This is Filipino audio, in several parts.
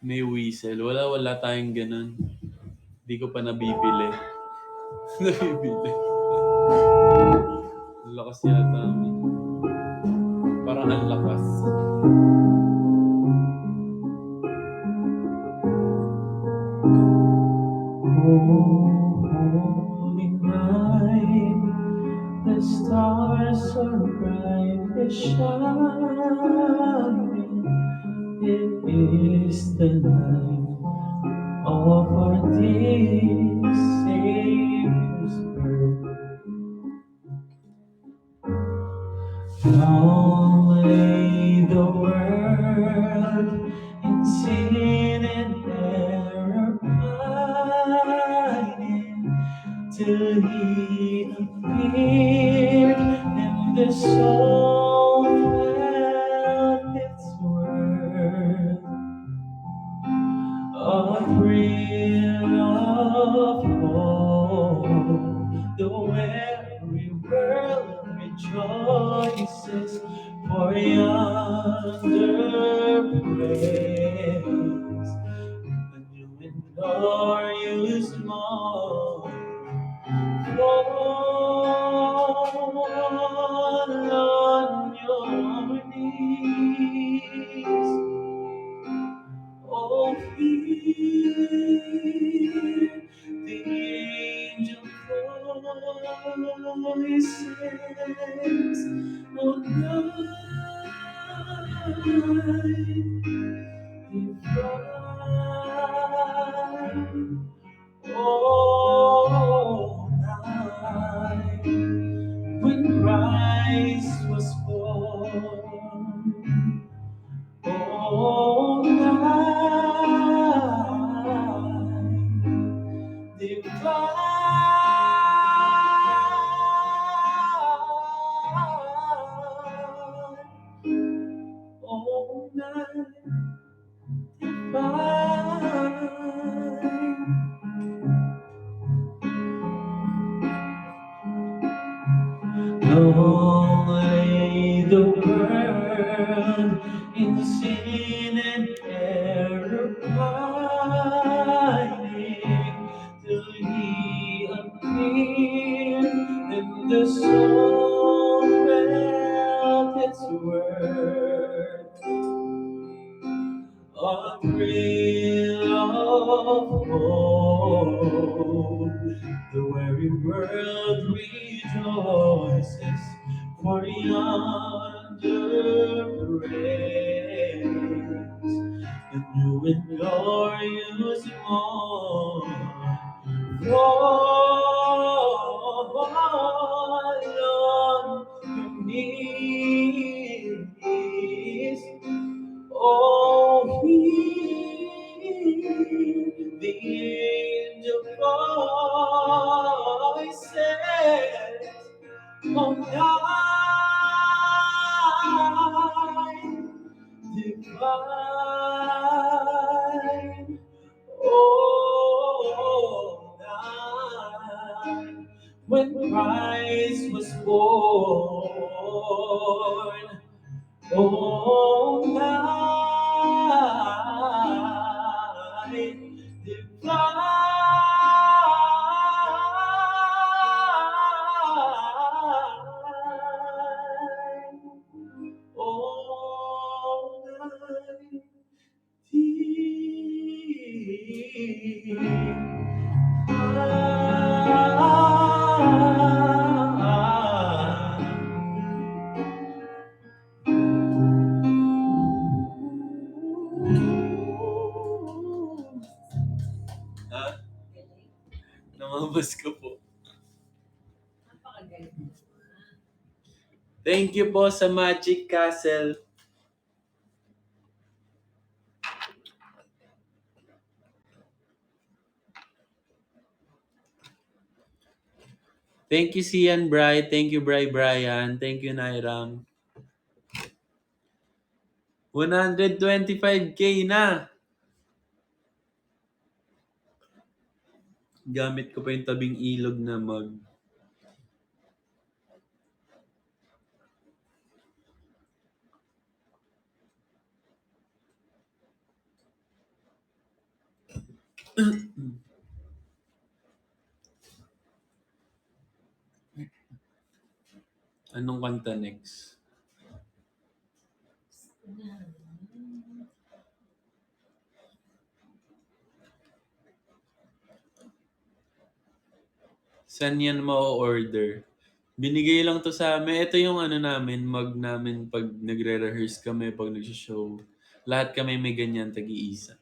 May whistle. Wala tayong ganun. Hindi ko pa nabibili. Nabibili. Ang lakas yata. Parang ang lakas. Holy night, the stars are brightly shining. It is the night of our dear Savior's birth. Long lay the world in sin and error pining, till He appeared, and the soul felt its worth. A thrill of hope, the weary world rejoices, for yonder praise a new and glorious morn. Fall on your knees. Oh, hear the angel voices on night divine. Oh, night when Christ was born. Oh, night divine. Oh, night divine. Long lay the world in sin and error pining, till He appeared, and the soul felt its worth. A thrill of hope, the weary world rejoices, for yonder breaks the new and glorious morn. Fall on your knees. Oh, hear the angel voices on night divine. Oh, night when Christ was born. Oh, night divine. Oh, night Ha? Namabas ko po. Thank you po sa Magic Castle. Thank you, Sian Bry. Thank you, Brian. Thank you, Nairam. 125K na. Gamit ko pa yung tabing ilog na mug. Anong kanta next? Saan yan ma-order? Binigay lang to sa amin. Ito yung ano namin, mug namin pag nagre-rehearse kami, pag nag-show. Lahat kami may ganyan, tagi-isa.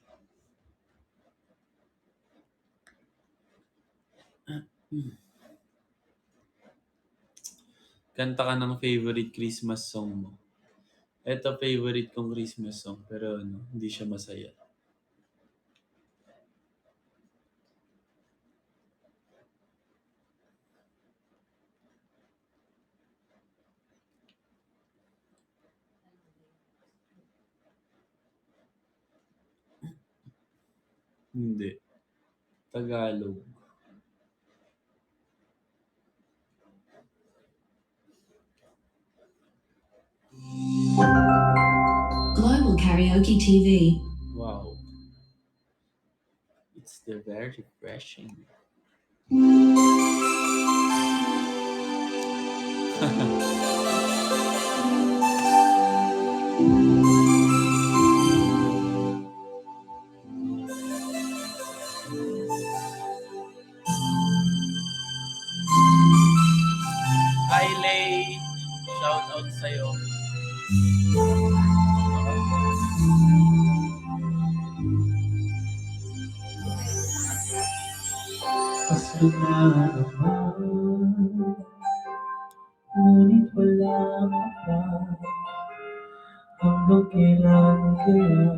Kanta ka ng favorite Christmas song mo. Ito favorite kong Christmas song, pero ano, hindi siya masaya. Hindi. Tagalog. Global Karaoke TV. Wow. It's the very refreshing. Hi, Lay! Shout out sa'yo. Pasko na naman, ngunit wala ka pa. Hanggang kailan kaya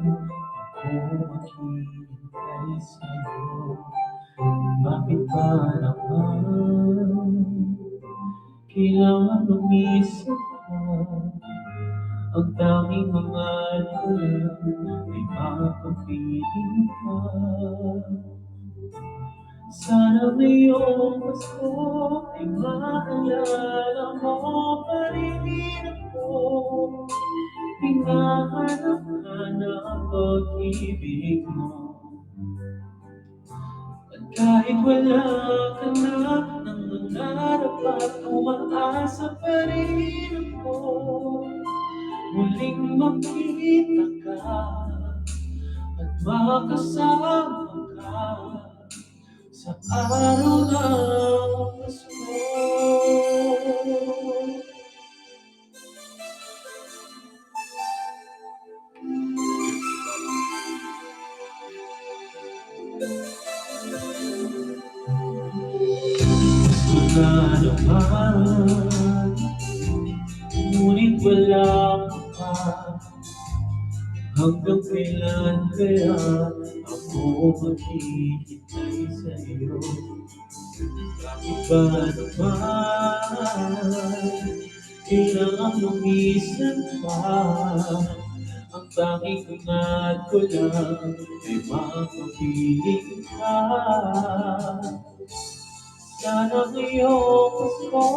ako maghihintay sa'yo? Bakit ba naman kailangan lumisan ka? Ang tanging hangal ko lang ay makapiling ka. Sana ngayong Pasko ay maalala mo pa rin ako. Hinahanap ka ng pag-ibig mo. At kahit wala ka na ng nangarap at umaasa pa rin ako, muling makita ka at makasama ka sa araw ng Pasko. Pasko na naman, ngunit wala ka pa. Hanggang kailan kaya ako maghihintay sa'yo? Bakit ba naman kailangan lumisan pa? Ang tanging hangat ko lang ay makapiling ka. Sana ngayong Pasko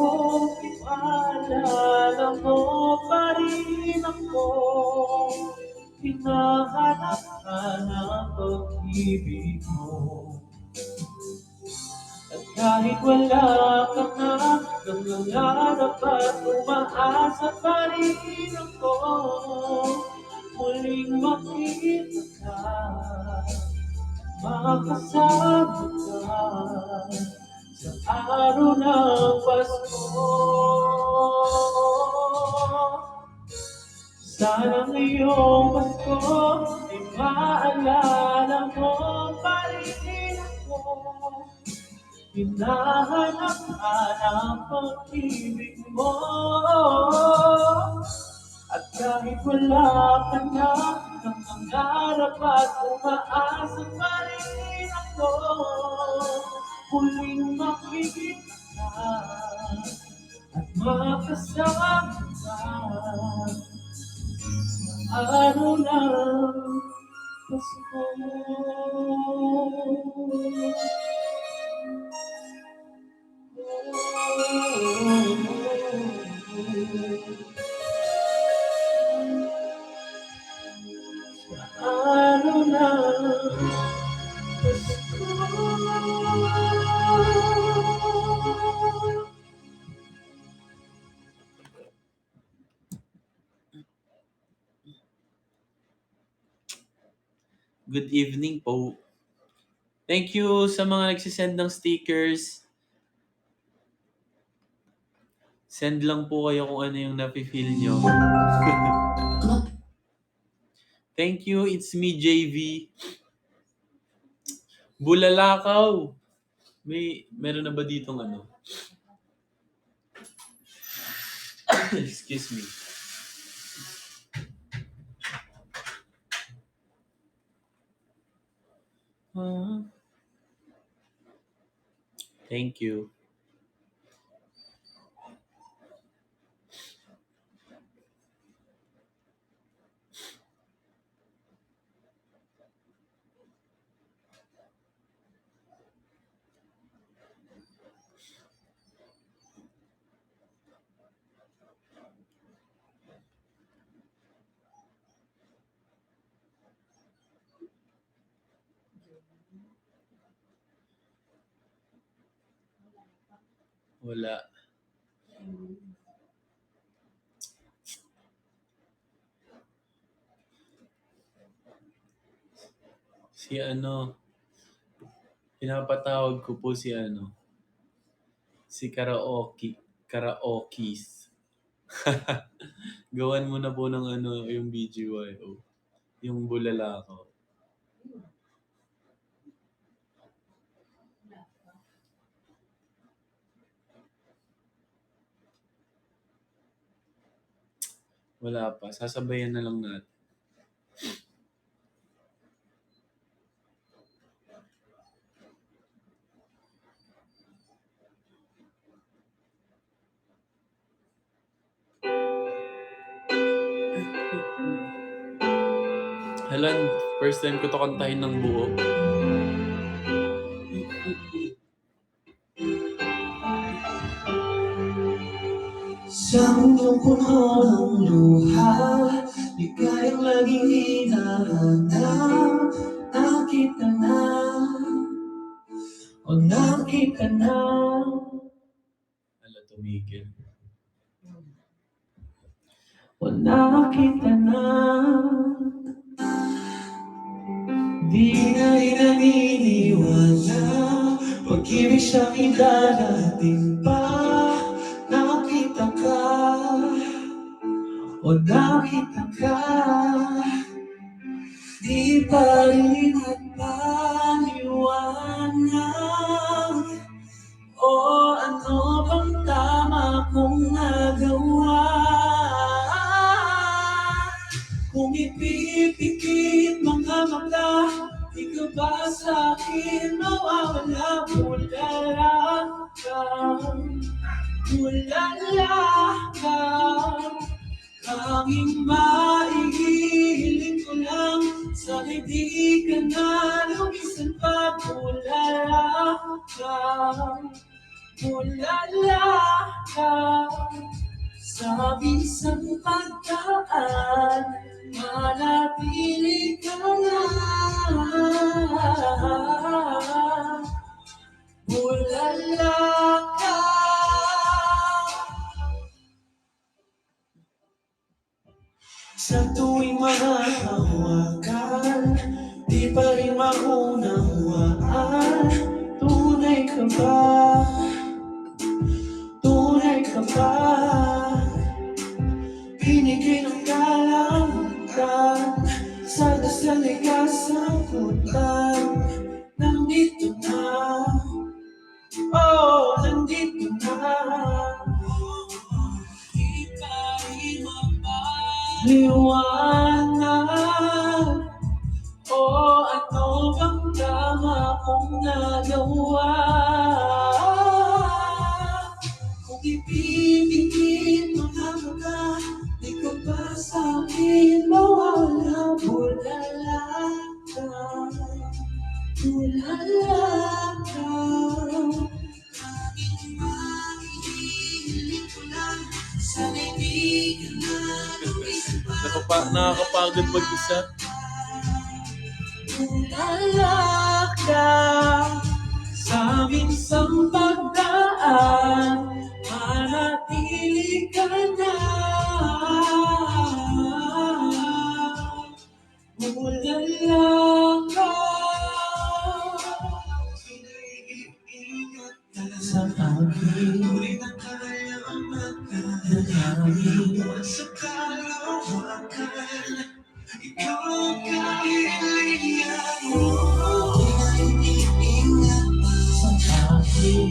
ay maalala mo pa rin ako. Hinahanap ka ng pag-ibig mo. At kahit wala ka na ng nangarap at umaasa pa rin ako, muling makita ka, makasama ka sa araw ng Pasko. Sana ngayong Pasko ay maalala mo pa rin ako. Hinahanap ka ng pag-ibig mo. At kahit wala ka na ng mangarap at umaasa pa rin ako, muling makikita ka at makasama ka sa araw ng Pasko. Sa araw ng Pasko. Good evening po. Thank you sa mga nagsisend ng stickers. Send lang po kayo kung ano yung nafe-feel nyo. Thank you, it's me, JV. Bulalakaw. Meron na ba ditong ano? Excuse me. Thank you. Wala. Si ano, pinapatawag ko po si ano, si Karaokis. Gawan mo na po ng ano, yung BGYO. Yung Bulalakaw. Wala pa. Sasabayan na lang natin. Halan, first time ko to kantahin ng buo. Sa mundong puno ng luha, ligayang laging hinahanap. Nakita na, o nakita na. Hala, tumigil. O nakita na. Di na rin naniniwala, pag-ibig siya'y darating pa. Nakita ka, o nakita ka. Di pa rin nagpaliwanag, o ano bang tama kong nagawa. Kung ipipikit mga mata, di ka ba sa'kin mawawala? Bulala ka, tanging maihiling ko lang, sana'y di ka na lumisan pa. Bulala ka, sa bisang pagdaan, manatili ka na. Bulala ka. Sa tuwing mahahawakan, di pa rin maunawaan. Tunay ka ba? Tunay ka ba? Binigay ng kalangan, sa dasal ay kasagutan. Nandito na, oh, nandito na. Di pa rin mapaliwanag, o ano bang tama kong nagawa. Kung ibibigin mo na mga, di ka ba sa'kin mawawala. Bulala ka, tanging mahihiling ko lang, sana'y di ka na lumisan pa. Nakakapagod mag-isa. Bulala ka, sa minsang pagdaan, manatili ka na. Bulala amin. Sa kalawakan, ikaw ang kahilingan mo. Iniingat sa akin,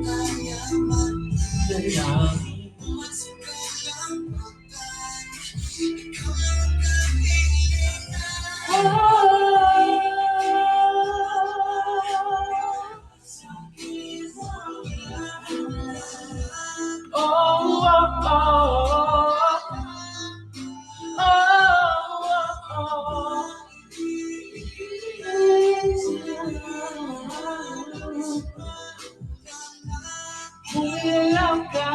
kaya manalangin. Sa kalawakan, ikaw ang kahilingan. Oh, oh, oh. Hilang ka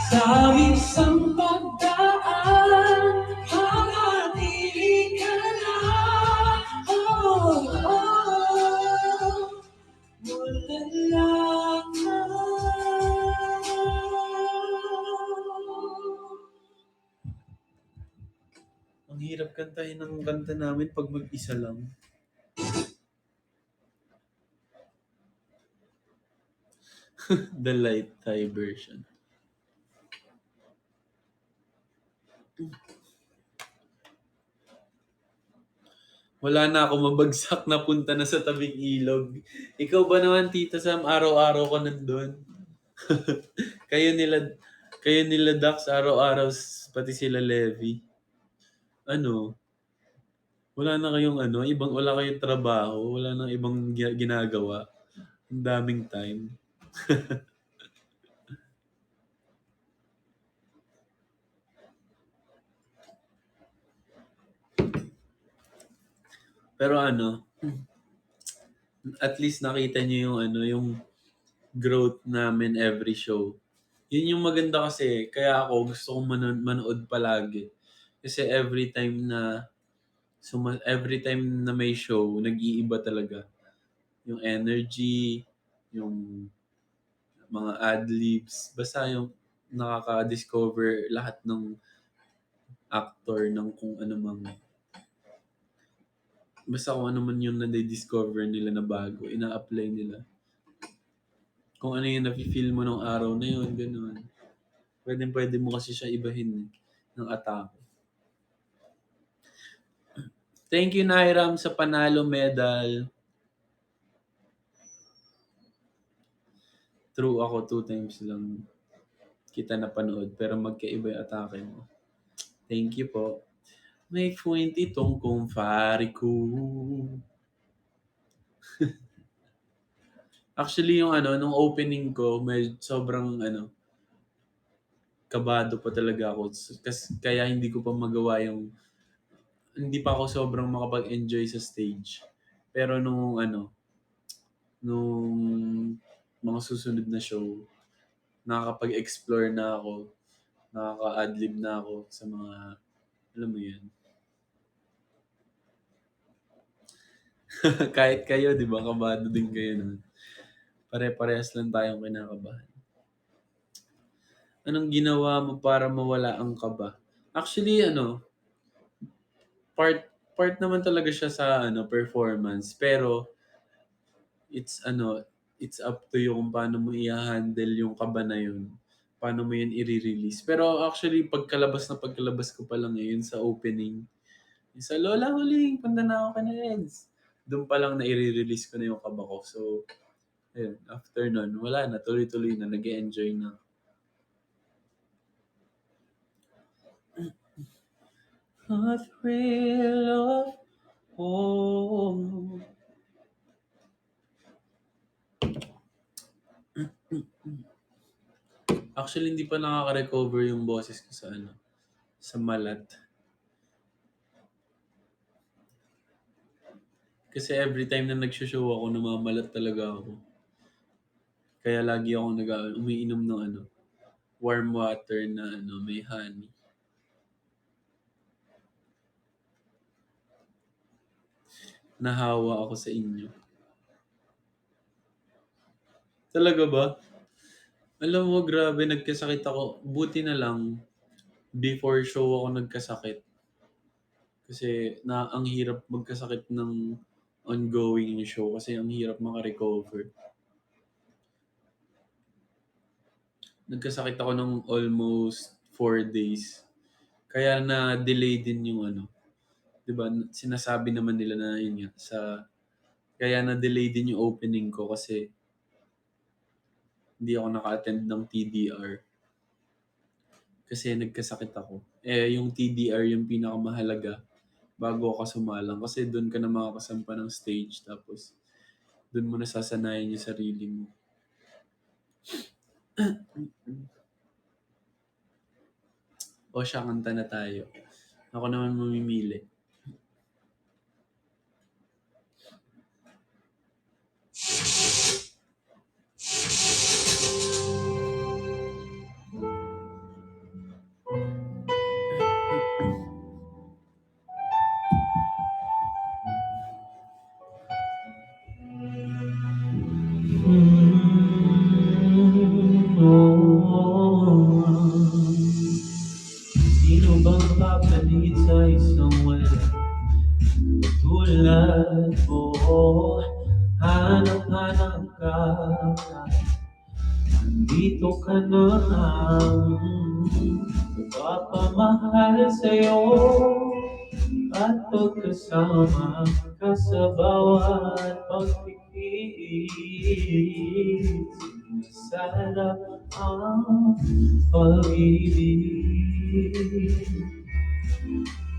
sa isang pagdaan, manatili ka na. Oh, oh, wala lang na. Ang hirap kantahin ng kanta namin pag mag-isa lang. The light Thai version. Wala na ako mabagsak na punta na sa tabing ilog. Ikaw ba naman, Tita Sam, araw-araw ko nandun? kayo nila Dax, araw-araw, pati sila Levi. Ano? Wala na kayong wala kayong trabaho, wala nang ibang ginagawa. Ang daming time. Pero at least nakita niyo yung growth namin every show. Yun yung maganda kasi, kaya ako gusto kong manood palagi. Kasi every time na may show, nag-iiba talaga. Yung energy, yung mga ad-libs, basta yung nakaka-discover lahat ng actor ng kung ano mang. Basta kung ano man yung na-discover nila na bago, ina-apply nila. Kung ano yung nafe-feel mo nung araw na yun, gano'n. Pwede mo kasi siya ibahin ng atake. Thank you, Nairam, sa panalo medal. True, ako 2 times lang kita napanood, pero magkaiba yung atake mo. Thank you po. May point itong kumfari ko. Actually, yung nung opening ko, may sobrang kabado pa talaga ako. Kaya hindi ko pa magawa hindi pa ako sobrang makapag-enjoy sa stage. Pero nung mga susunod na show, nakakapag-explore na ako, nakaka-adlib na ako sa mga, alam mo yun. Kahit kayo, di ba, kabado din kayo nun. Pare-parehas lang tayong kinakabahan. Anong ginawa mo para mawala ang kaba? Actually, part naman talaga siya sa performance, pero it's up to you kung paano mo i-handle yung kaba na yun. Paano mo yun i-release. Pero actually, pagkalabas ko pa lang yun sa opening. Yung sa Lola Huling, Pandanao ka na Eds. Doon pa lang na i-release ko na yung kaba ko. So, ayun, after nun, wala na, tuloy-tuloy na, nag-enjoy na. A thrill of hope. Actually, hindi pa nakaka-recover yung boses ko sa malat. Kasi every time na nag-show ako, namamalat talaga ako. Kaya lagi akong umiinom ng warm water na may honey. Nahawa ako sa inyo. Talaga ba? Alam mo, grabe, nagkasakit ako. Buti na lang, before show ako nagkasakit. Kasi ang hirap magkasakit ng ongoing show kasi ang hirap makarecover. nagkasakit ako ng almost 4 days. Kaya na-delay din yung ano, 'di ba? Sinasabi naman nila na yun nga kaya na-delay din yung opening ko kasi hindi ako naka-attend ng TDR kasi nagkasakit ako. Yung TDR yung pinakamahalaga bago ka sumalang kasi doon ka na makakasampa ng stage tapos doon mo nasasanayan yung sarili mo. O siya, kanta na tayo. Ako naman mamimili. Sino bang papalit sa isang wala tulad mo? Hanap-hanap ka, dito ka na papamahal sa'yo at pagkasama ka sa bawat pagpipig. Masarap ang pag-ibig.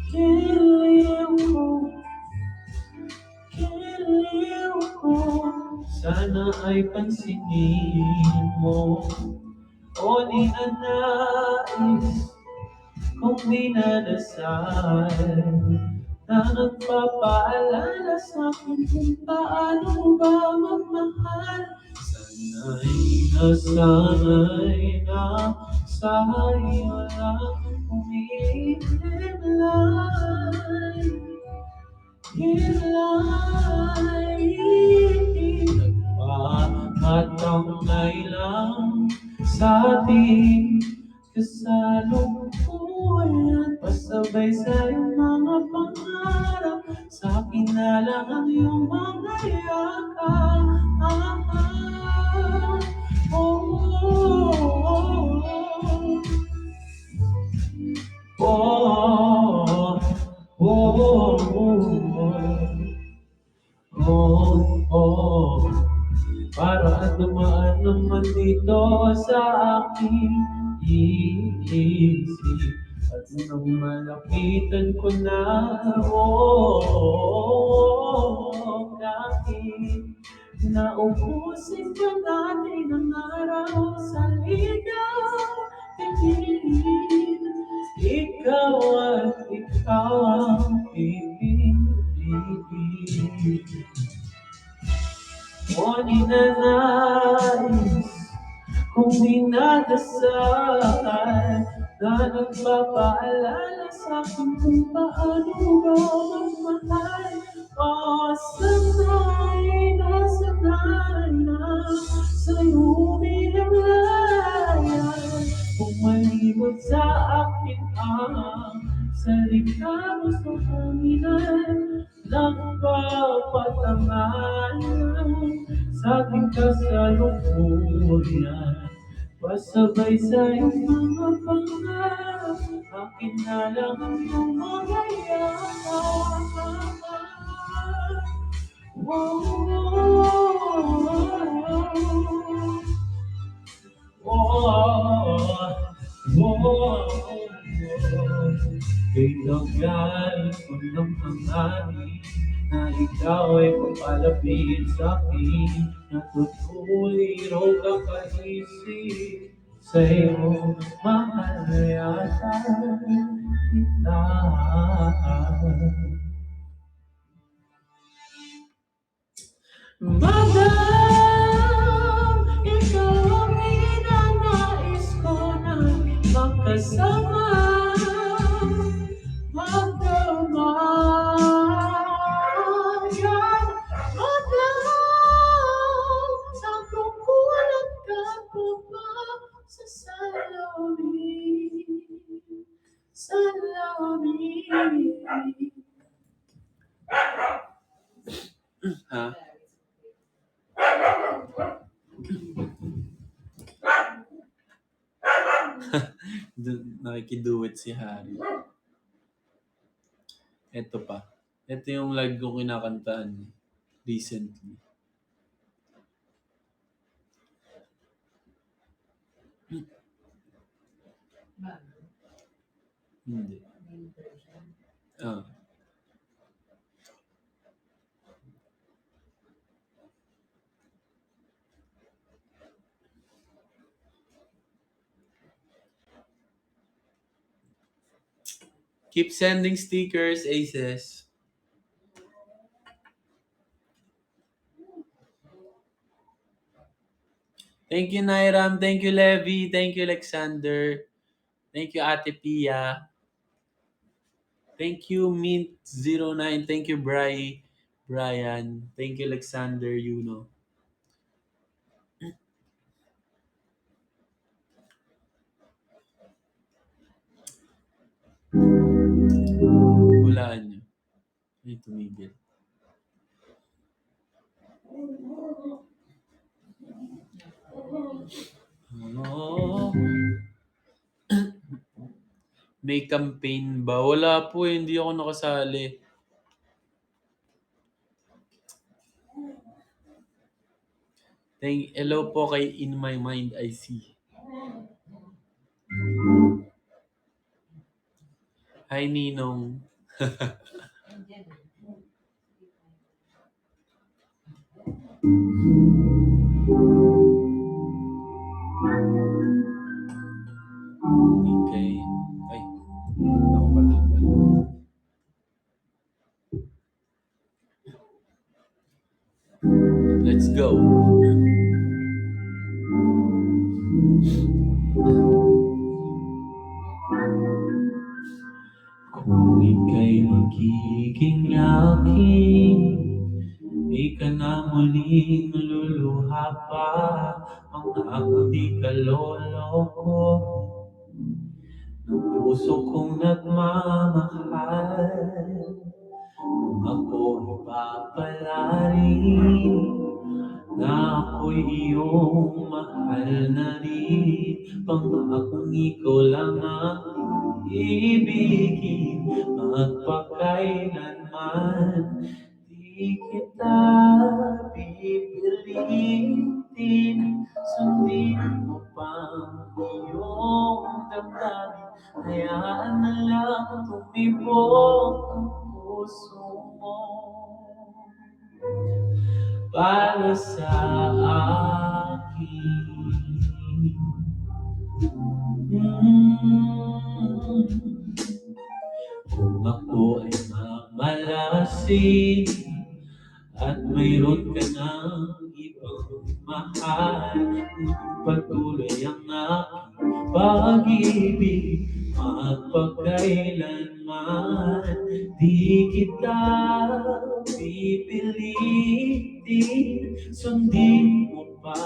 Kiliw ko, sana ay pansinin mo o ninanais kung dinadasal na nagpapaalala sa'kin kung paano ba magmahal. Sana'y na sa'yo lang umiilimlay. Nagpapatamay lang sa ating kasalukuyan, pasabay sa iyong mga pangarap, sa akin na lang ang iyong mga yakap. Oh, para dumaan naman dito sa aking isip at nang malapitan ko na, kahit naubusin ka natin ang araw sa ligaw, tingin, ikaw at ikaw ang pipiliin. O ninanais kung dinadasal na nagpapaalala sa'kin kung paano ba magmahal. O sana'y na sa'yo umiilimlaya, kung malibot sa akin ang salita mo sa Panginoon, nagpapatangan sa ating kasalukuyan, pasabay sa iyong mga pangarap, akin na lang ang iyong mga yakap. Kay nagaling ko ng hangarin na ikaw ay papalapit sa akin, natutuloy raw kakaisip sa'yo, mahal yata kita. Madam, ikaw ang ninanais ko na makasama. Magdamayan, madam, nakukulat ka pa ba sa salamin? Ha? nakikiduet si Harry. Eto pa. Ito yung lagi kong kinakantaan recently. Hindi. Ah. Keep sending stickers, Aces. Thank you, Nairam. Thank you, Levi. Thank you, Alexander. Thank you, Ate Pia. Thank you, Mint09. Thank you, Brian. Thank you, Alexander, Hulaan nyo. Ay, tumigil. Oh. May campaign ba? Wala po, hindi ako nakasali. Hello po kay In My Mind I See. Hi, Ninong. Okay. Ay, ako pala. Let's go. Kung ika'y magiging akin, ika na muling luluha pa. Ang ako di ka loloko ng puso kong nagmamahal. Kung ako ipapalarin na ako'y iyong mahal na rin, pangakong ikaw lang ang ibigin, magpakailanman di kita pipilitin. Sundin mo pang iyong damdamin, hayaan na lang tumibok ang puso mo para sa akin. Kung ako ay mamalasin at mayroon ka ng ibang mahal, patuloy ang aking pag-ibig, magpakailanman di kita pipilitin. Sundin mo pa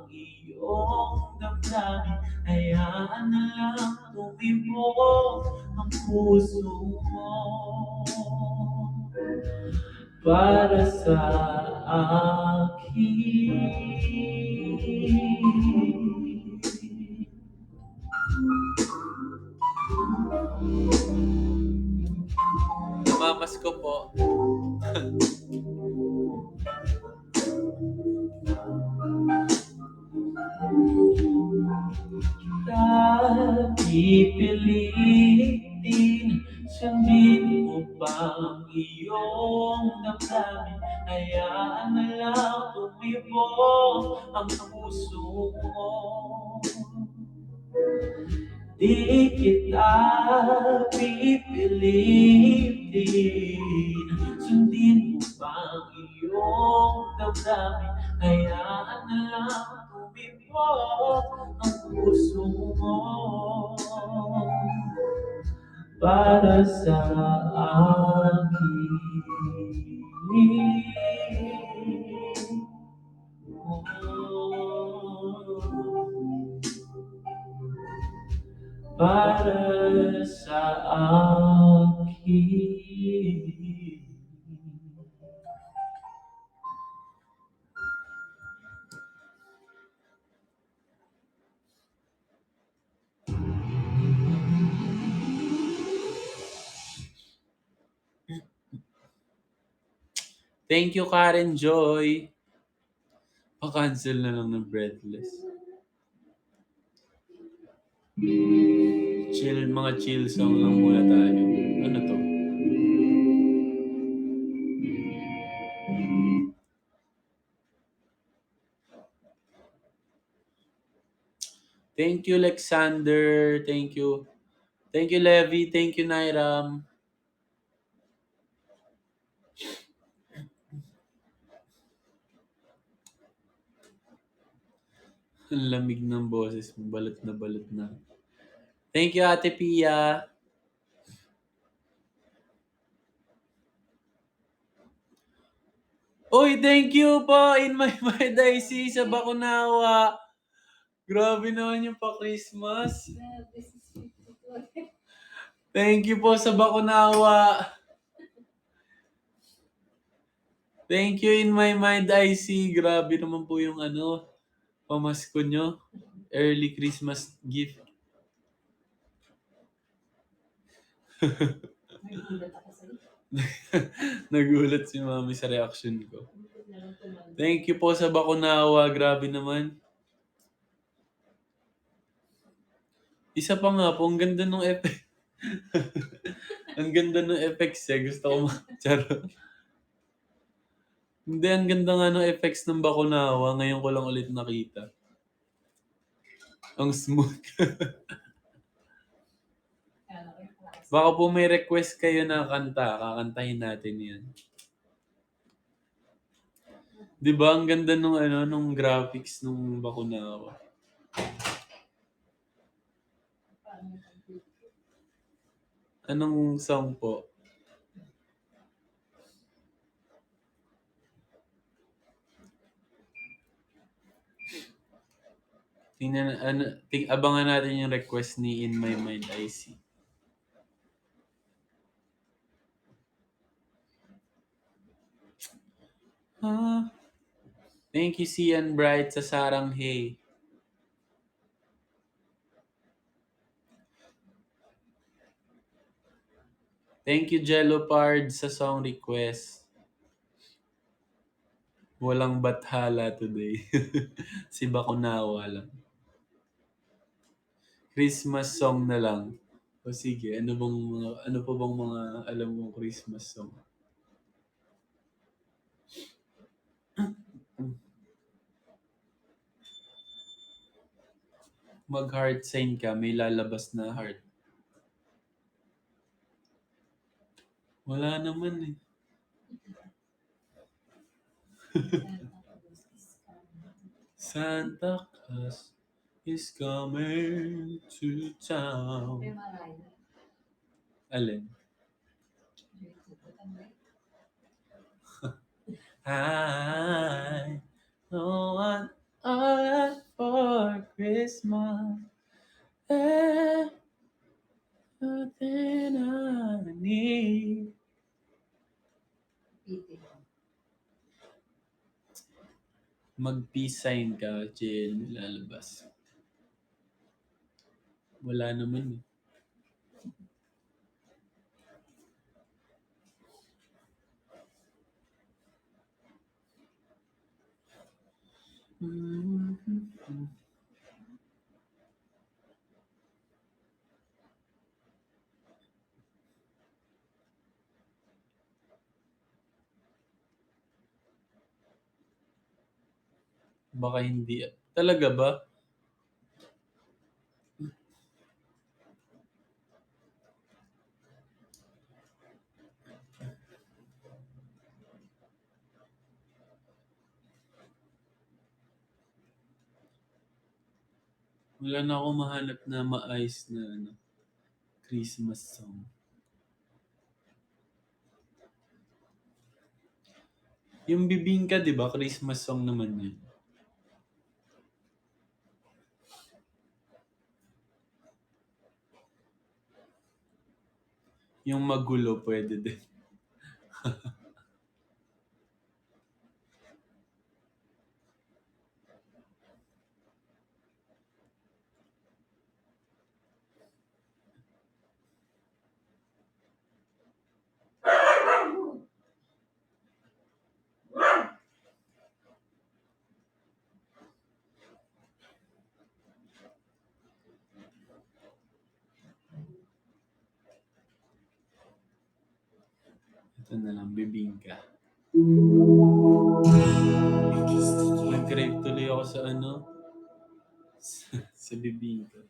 iyong damdamin, hayaan na lang tumibok ang puso mo para sa akin. Namamas ko po. Pipilitin, sundin mo pa ang iyong damdamin, hayaan na lang tumibok ang puso mo. Di kita pipilitin, sundin mo pa ang iyong damdamin, hayaan na lang tumibok ang puso mo para sa akin. Para sa akin. Thank you, Karen Joy. Pa-cancel na lang ng Breathless. Mga chill song lang muna tayo. Ano to? Thank you, Alexander. Thank you. Thank you, Levi. Thank you, Nairam. Ang lamig ng boses mo. Balot na balot na. Thank you, Ate Pia. Uy, thank you po in my mind I see sa Bakunawa. Grabe naman yung pa-Christmas. Thank you po sa Bakunawa. Thank you in my mind I see. Grabe naman po yung pamasko nyo. Early Christmas gift. Nagulat si Mami sa reaction ko. Thank you po sa Bakunawa. Grabe naman. Isa pa nga po, ang ganda ng effect. Ang ganda ng effects eh. Gusto ko charot. Hindi, ang ganda nga ng effects ng Bakunawa. Ngayon ko lang ulit nakita. Ang smooth. Baka po may request kayo na kanta. Kakantahin natin yan. Di ba ang ganda nung graphics nung Bakunawa? Anong song po? Abangan natin yung request ni In My Mind I See. Thank you, Sian Bright sa Sarang Hey. Thank you, Jelopard sa song request. Walang bathala today. Si Bakunawa lang. Christmas song na lang. O sige, ano pa bang mga alam mong Christmas song? Mag-heart sign ka, may lalabas na heart. Wala naman eh. Santa Claus is coming to town. Alin? I don't want all that for Christmas. Everything I need. Mag-peace sign ka, Jill, lalabas. Wala naman eh. Baka hindi. Talaga ba? Wala na ako mahanap na maayos na Christmas song. Yung Bibingka, di ba? Christmas song naman yun. Yung Magulo, pwede din. Ito na lang, bibingka. Nag-crave tuloy ako sa sa bibingka.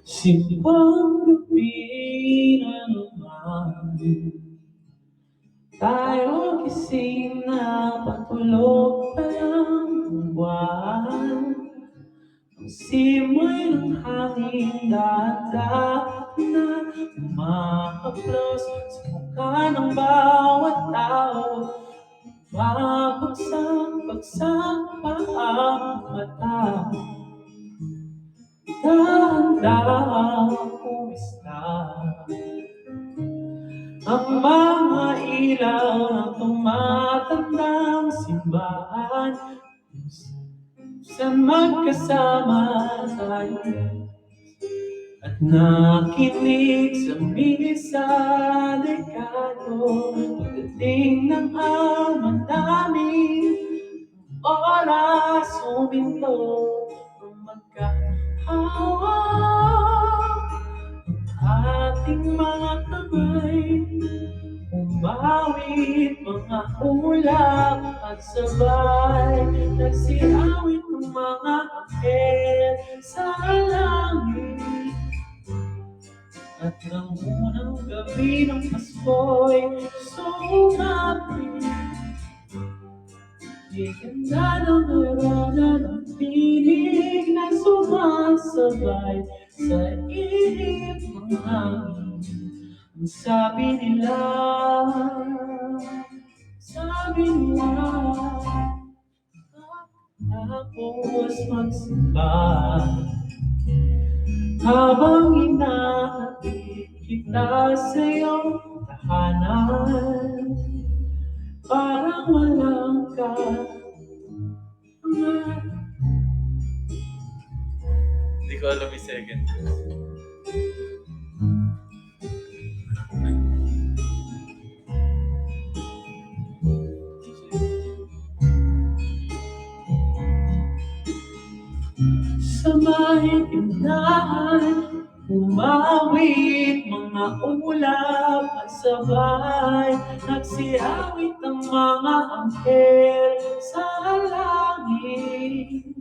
Simbang gabi na naman, tayo gising na patulog pa lang ang buwan. Ang simoy ng hangin dagat na umahaplos sa mukha ng bawat tao. Mabagsak-bagsak pa ang mata, dahan-dahang umista ang mga ilaw ng tumatandang simbahan. Saan magkasama tayo at nakinig sa misa dekado. Pagdating ng ama namin, oras huminto ng magkahawak. Ating mga kamay umawit mga ulap at sabay nagsiawit ng mga anghel sa langit. At ng unang gabi ng Pasko'y sumapit, di ganda ng arana ng tinig na sumasabay sa ihip ng hangin. Ang sabi nila, tapos magsimba habang inahatid kita sa iyong tahanan. Parang walang Hindi ko alam yung second. sa may tindahan, umawit mga ulap at sabay nagsiawit ang mga anghel sa langit.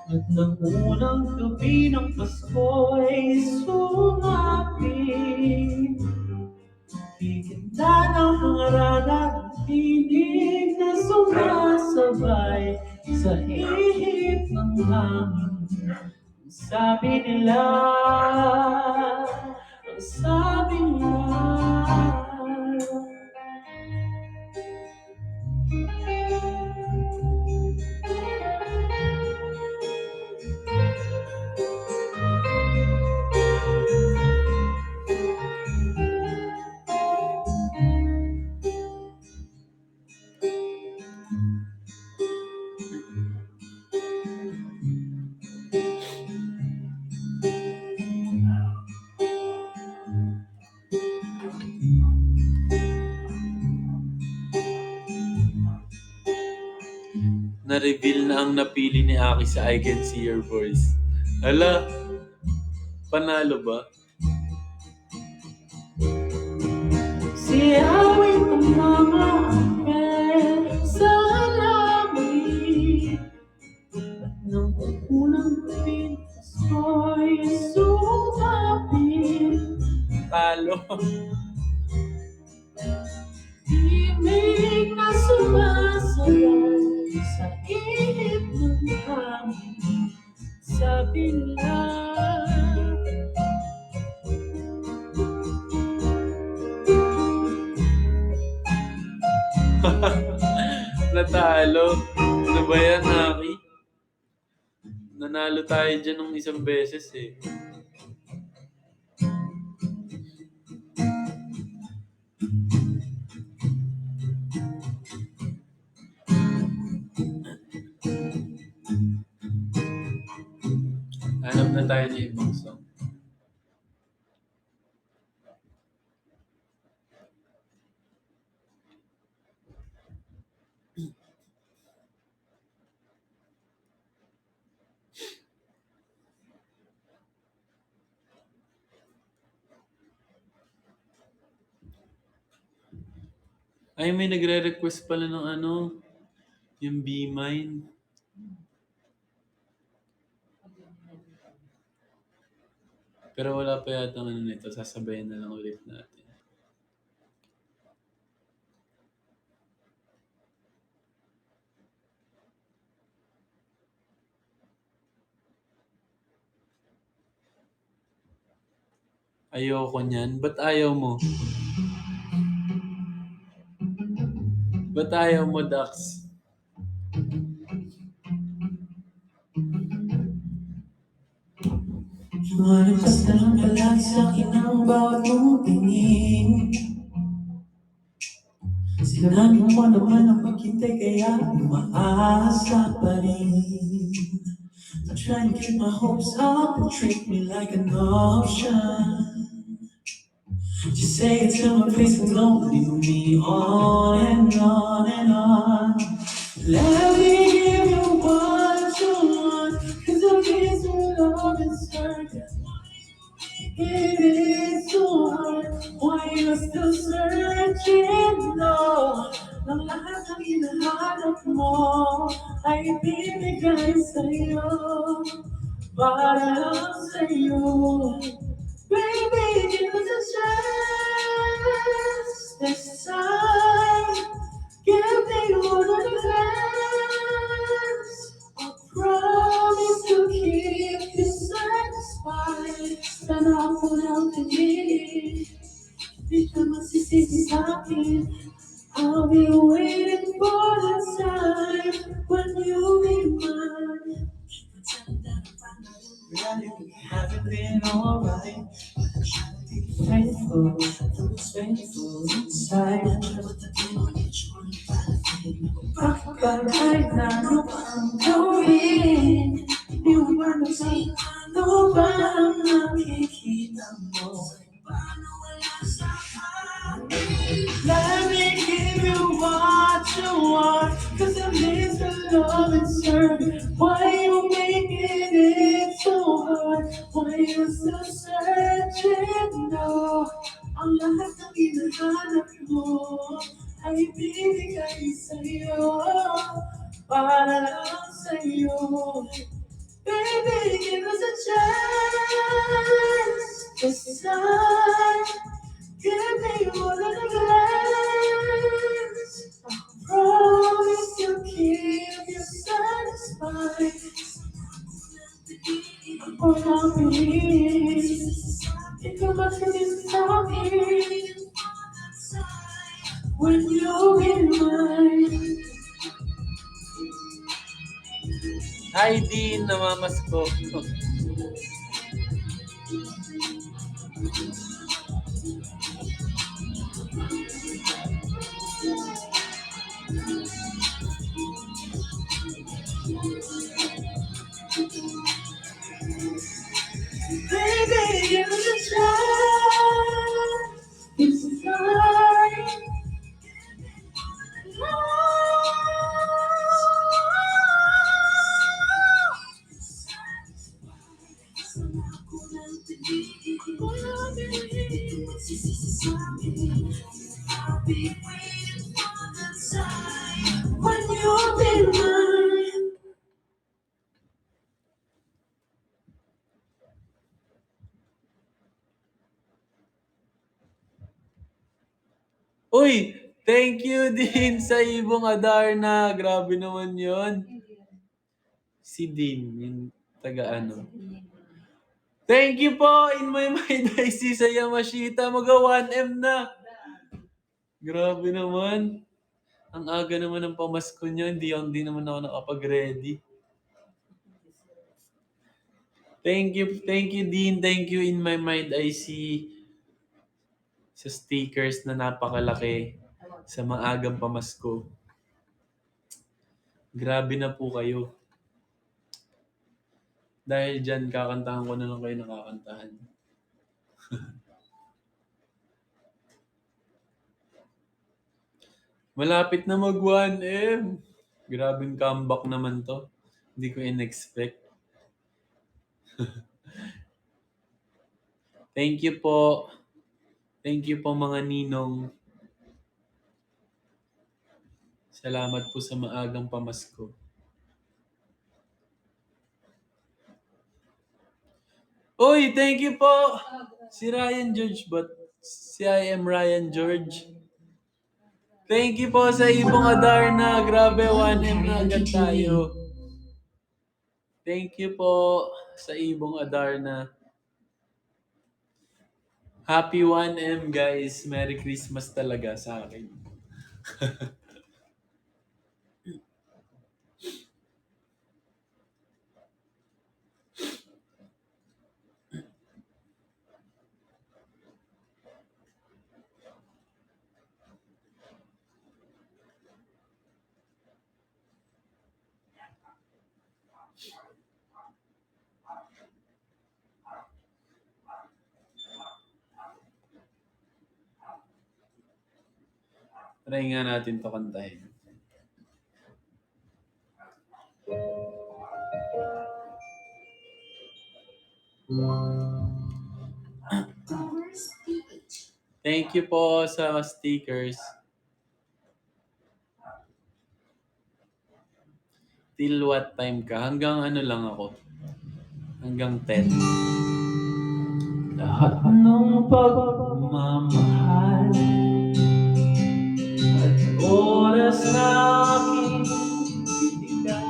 At ng unang gabi ng Pasko'y sumapit, bigyan ng hangarada ng tinig na sumasabay sa ihip ng hangin. Ang sabi nila, Na-reveal na ang napili ni Aki sa I Can See Your Voice. Hala, panalo ba? siawit ang mga anghel sa langit. At nang unang gabi ng Pasko'y sumapit, Talo. himig na sumasabay sa ihip ng hangin. Sabi nila, Natalo. Ano ba yan, Aki? Nanalo tayo dyan ng isang beses eh. Hanap na tayo ng ibang song. Ay, may nagre-request pala ng ano, yung B-Mine. Pero wala pa yata ano nito. Sasabayin na lang ulit natin. Ayoko niyan. Ba't ayaw mo? Ba't ayaw mo, Dax? Lumalabas na lang palagi sa'kin ang bawat mong tingin. Sinabi mo naman ang maghintay kaya umaasa pa rin. I'm trying to keep my hopes up and treat me like an option. Just say it to my face and don't leave me on and on and on. Let me give you what you want, 'cause I'm here to love and serve you. It is so hard, why you're still searching, no. Ng lahat ng hinahanap mo ay ibibigay sa'yo, para lang sa'yo. Baby, give us a chance this time. Give me one of the glance. I promise to keep you satisfied. Sana ako lang tingin, di ka masisisi sa'kin. I'll be waiting for the time when you'll be mine. Reality hasn't been alright. Faithful, faithful inside. Bakit na ang gawin? Di mo ba nasin? Ano ba ang nakikita mo? Let me give you what you want, 'cause I'm here to love and serve you. Why you making it so hard? Why you still searching? No, ang lahat ng hinahanap mo ay ibibigay sa'yo, para lang sa'yo. Baby, give us a chance this time. Give me one of the glance. I promise to keep you satisfied. Oh, now please, think about this talking when you're in mine. Hi, Dean. Namamas ko. Baby, give us a chance. It's time. When you've been mine. Uy! Thank you din sa Ibong Adarna. Grabe naman yon. Si Dean, yung taga ano. Thank you po in my mind I see sa Yamashita. Maga 1M na. Grabe naman. Ang aga naman ng pamasko niyo. Hindi naman ako nakapag-ready. Thank you Dean. Thank you in my mind I see sa stickers na napakalaki sa maagang pamasko. Grabe na po kayo. Dahil dyan, kakantahan ko na lang kayo nakakantahan. Malapit na mag 1M. Grabing comeback naman to. Hindi ko in-expect. Thank you po. Thank you po mga ninong. Salamat po sa maagang pamasko. Uy, thank you po! Si Ryan George ba? Si I am Ryan George. Thank you po sa ibong Adarna. Grabe, 1M na agad tayo. Thank you po sa ibong Adarna. Happy 1M guys. Merry Christmas talaga sa akin. Try nga natin to kantahin. Thank you po sa stickers. Till what time ka? Hanggang ano lang ako. Hanggang 10. Lahat ng pagmamahal at oras na aking binigay,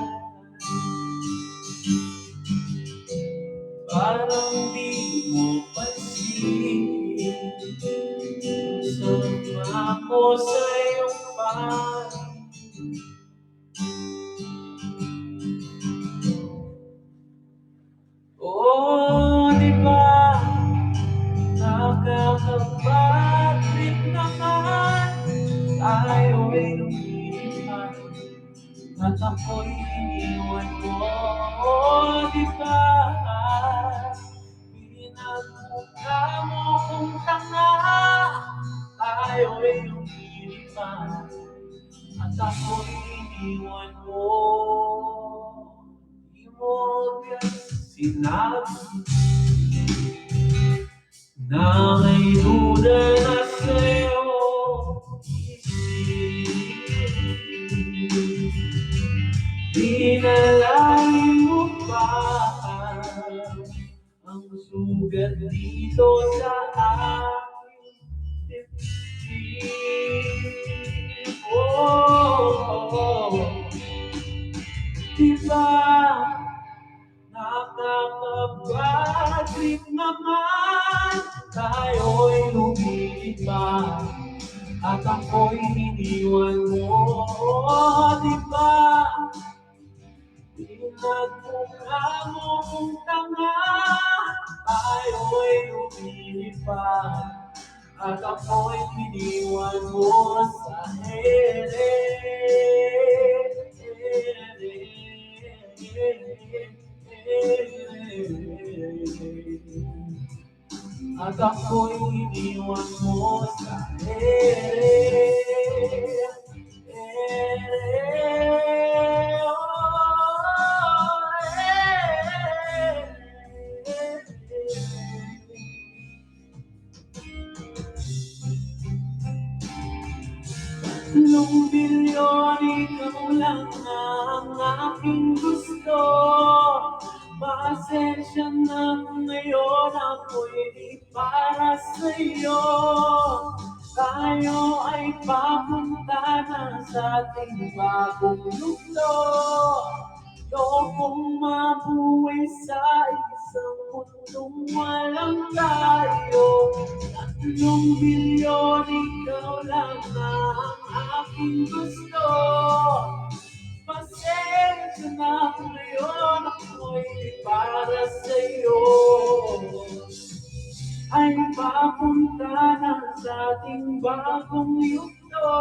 parang di mo pansin. Sama ko sa iyong panig, di ba? Nakakapag-trip naman, tayo ay lumilipat at ako'y iniwan mo, di ba? Pinagmukha mo kung tanga, tayo ay lumilipat at ako'y iniwan mo. Di mo agad sinabi na may duda na sa'yo isip. Pinalalim mo pa ang sugat dito sa aking dibdib. Diba nakakapag-trip naman, tayo'y lumilipat at ako'y iniwan mo, diba? Pinagmukha mo kung tanga, tayo'y lumilipat at ako'y iniwan mo sa ere. At ako'y iniwan mo sa ere. Tatlong bilyon, ikaw lang ang aking gusto. Pasensya na kung ngayon ako'y di para sa'yo. Tayo ay papunta na sa ating bagong mundo. Ayokong mabuhay sa isang mundong walang tayo. Tatlong bilyon, ikaw lang ang aking gusto. Pasensya na kung ngayon ako'y di para sa'yo. Ay papunta na sa ating bagong yugto.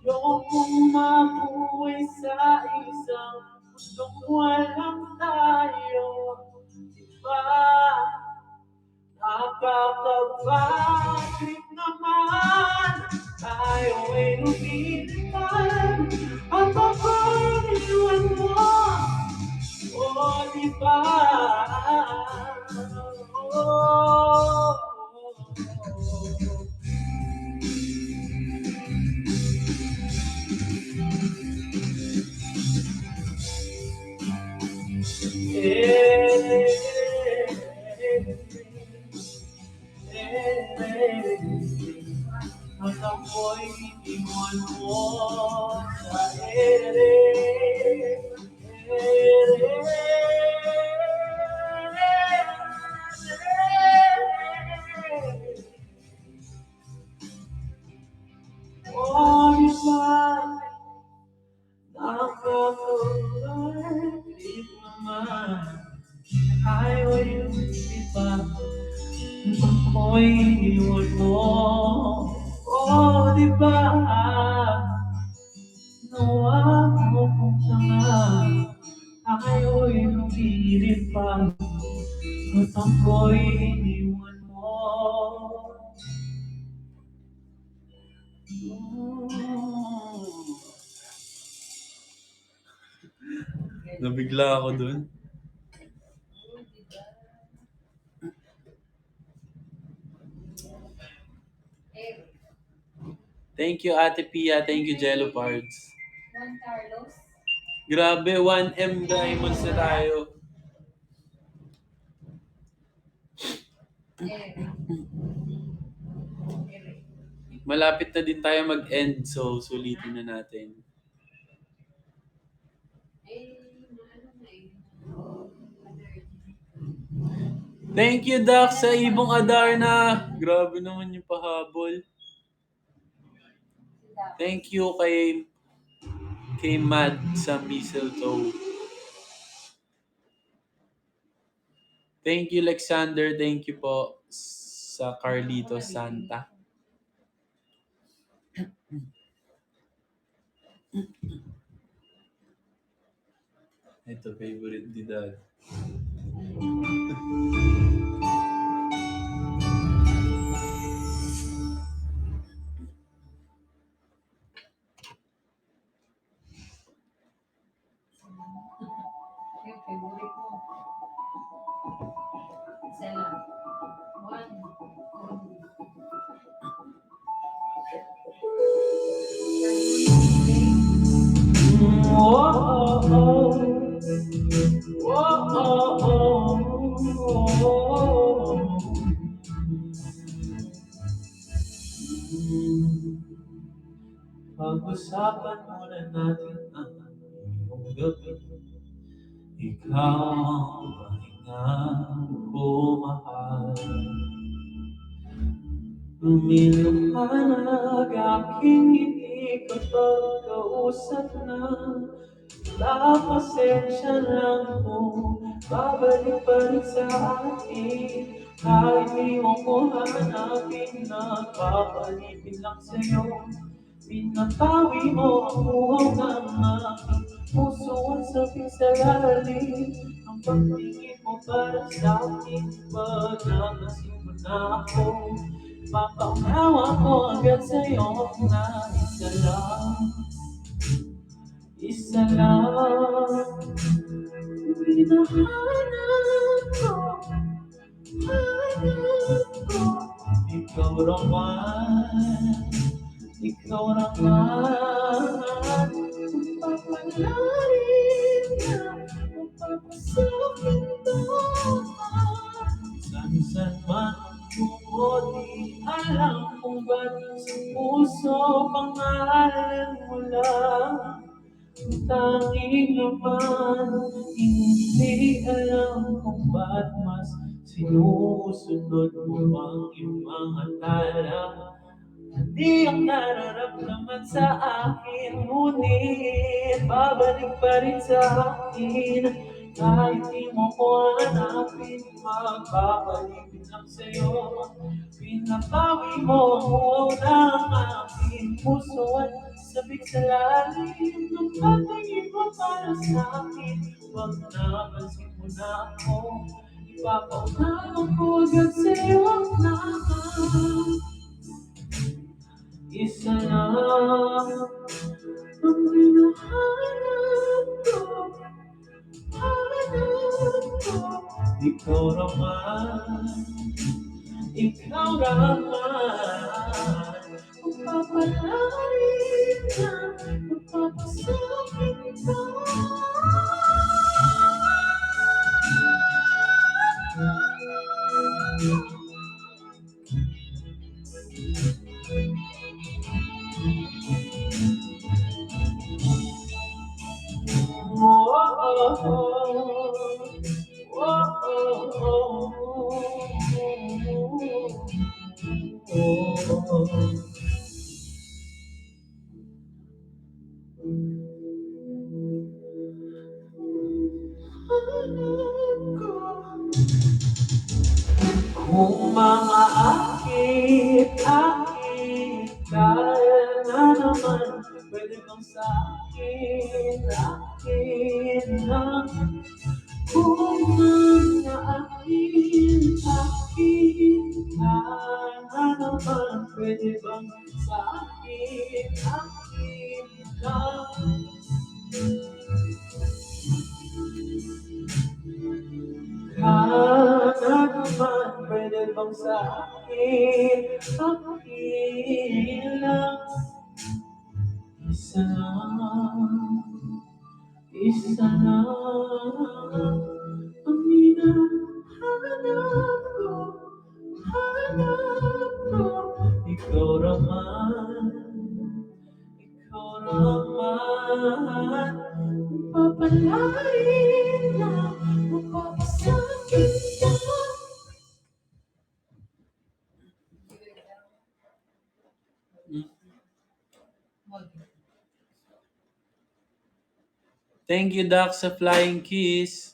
Ayokong mabuhay sa isang mundong walang tayo. Diba? Nakakapag-trip naman, tayo ay lumilipan at ako'y iniwan mo, diba? At ako'y iniwan mo sa ere. Oh, iba, nakakabalik naman. Ayaw yung iba, ako'y iniwan mo. Oh, di ba? Nawa mo kung tanga. Ayaw yung pilit pa. At ako'y iniwan mo. Nabigla ako dun. Thank you, Ate Pia. Thank you, Jello Pards. Juan Carlos. Grabe, 1M diamonds na tayo. Malapit na din tayo mag-end, so sulitin na natin. Thank you, Doc, sa ibong Adarna. Grabe naman yung pahabol. Thank you kay Mad sa Mistletoe. Thank you, Alexander. Thank you po sa Carlito Santa. Ito, favorite ni Dad. Yung favorite mo. Isa lang. One. Pag-usapan muna natin ang iyong gabi. Ikaw ang pahinga ko, mahal. Lumiwanag aking ngiti kapag kausap na. Pasensya lang kung babalik pa rin sa akin. Kahit di mo ko hanapin, nagpapalipin lang sa'yo. Pinapawi mo ang buhaw ng aking puso at sabing sa lalim. Ang pagtingin mo para sa akin, pag namasin mo na ako, mapaunawa ko agad sa'yo na isa lang. Isa lang, hinahanap ko, hanap ko. Ikaw naman, ikaw naman. Magpapalarin na, magpapasakin to. San-san man ang tungo, di alam kung ba't sa puso pangalan mo lang. Tanging naman, hindi alam kung ba't mas sinusunod mo ang iyong mga tala. Hindi ang nararamdaman sa akin, ngunit babalik pa rin sa akin. Kahit di mo ko hanapin, magpapalipin lang sa'yo. Pinapawi mo ang buhaw ng aking puso at sabik sa lalim ng patingin mo para sa akin. Huwag napansin mo na ako, ipapaunawa ko agad sa'yo na isa lang ang hinahanap ko, hanap ko. Ikaw naman, ikaw naman. Magpapalarin na, magpapasakin ka. Kung mga akit-akit kaya na naman, pwede bang sa akin lang? Kung mga akit-akit kaya na naman, pwede bang sa akin lang? Kaya na naman, pwede bang sa akin lang? Isa lang, isa lang ang hinahanap ko. Ikaw naman, papalarin lang, mapapasakit ka. Thank you, Doc, sa flying kiss.